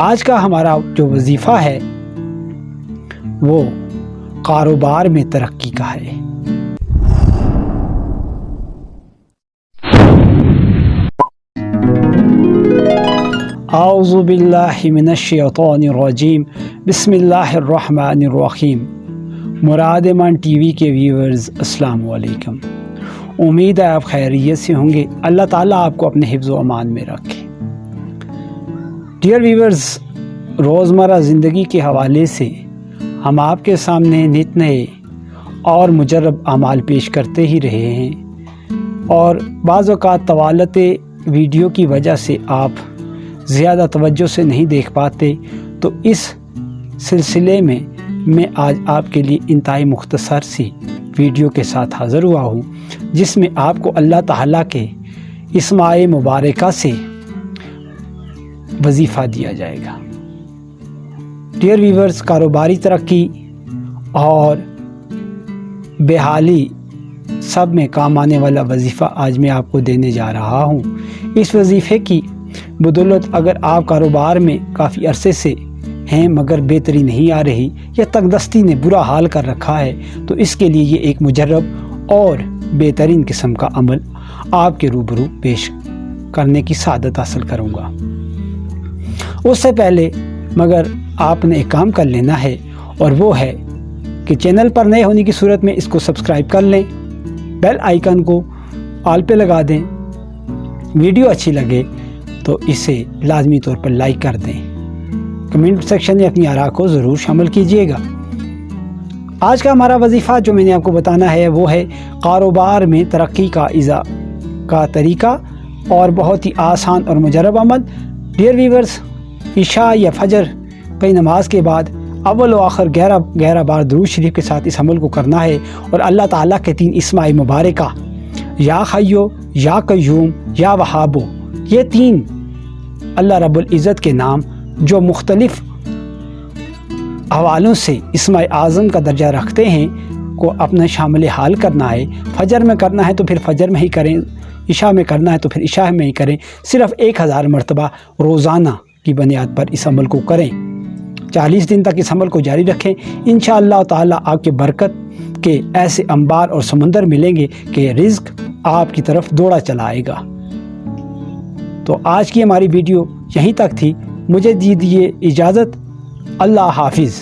آج کا ہمارا جو وظیفہ ہے وہ کاروبار میں ترقی کا ہے۔ اعوذ باللہ من الشیطان الرجیم، بسم اللہ الرحمن الرحیم۔ مراد من ٹی وی کے ویورز السلام علیکم، امید ہے آپ خیریت سے ہوں گے۔ اللہ تعالیٰ آپ کو اپنے حفظ و امان میں رکھے۔ ڈیئر ویورز، روزمرہ زندگی کے حوالے سے ہم آپ کے سامنے نت نئے اور مجرب اعمال پیش کرتے ہی رہے ہیں، اور بعض اوقات طوالت ویڈیو کی وجہ سے آپ زیادہ توجہ سے نہیں دیکھ پاتے، تو اس سلسلے میں آج آپ کے لیے انتہائی مختصر سی ویڈیو کے ساتھ حاضر ہوا ہوں، جس میں آپ کو اللہ تعالیٰ کے اسماء مبارکہ سے وظیفہ دیا جائے گا۔ ڈیئر ویورز، کاروباری ترقی اور بحالی سب میں کام آنے والا وظیفہ آج میں آپ کو دینے جا رہا ہوں۔ اس وظیفے کی بدولت اگر آپ کاروبار میں کافی عرصے سے ہیں مگر بہتری نہیں آ رہی یا تنگدستی نے برا حال کر رکھا ہے، تو اس کے لیے یہ ایک مجرب اور بہترین قسم کا عمل آپ کے روبرو پیش کرنے کی سعادت حاصل کروں گا۔ اس سے پہلے مگر آپ نے ایک کام کر لینا ہے، اور وہ ہے کہ چینل پر نئے ہونے کی صورت میں اس کو سبسکرائب کر لیں، بیل آئیکن کو آل پہ لگا دیں، ویڈیو اچھی لگے تو اسے لازمی طور پر لائک کر دیں، کمنٹ سیکشن میں اپنی آراء کو ضرور شامل کیجیے گا۔ آج کا ہمارا وظیفہ جو میں نے آپ کو بتانا ہے وہ ہے کاروبار میں ترقی کا طریقہ، اور بہت ہی آسان اور مجرب عمل۔ ڈیئر ویورز، عشاء یا فجر کی نماز کے بعد اول و آخر 11 بار درود شریف کے ساتھ اس عمل کو کرنا ہے، اور اللہ تعالیٰ کے 3 اسماء مبارکہ یا حیو، یا قیوم، یا وہابو، یہ 3 اللہ رب العزت کے نام جو مختلف حوالوں سے اسماء اعظم کا درجہ رکھتے ہیں کو اپنا شامل حال کرنا ہے۔ فجر میں کرنا ہے تو پھر فجر میں ہی کریں، عشاء میں کرنا ہے تو پھر عشاء میں ہی کریں۔ صرف 1000 مرتبہ روزانہ کی بنیاد پر اس عمل کو کریں، 40 دن تک اس عمل کو جاری رکھیں۔ انشاءاللہ تعالیٰ آپ کے برکت کے ایسے انبار اور سمندر ملیں گے کہ رزق آپ کی طرف دوڑا چلا آئے گا۔ تو آج کی ہماری ویڈیو یہیں تک تھی، مجھے دیجیے اجازت، اللہ حافظ۔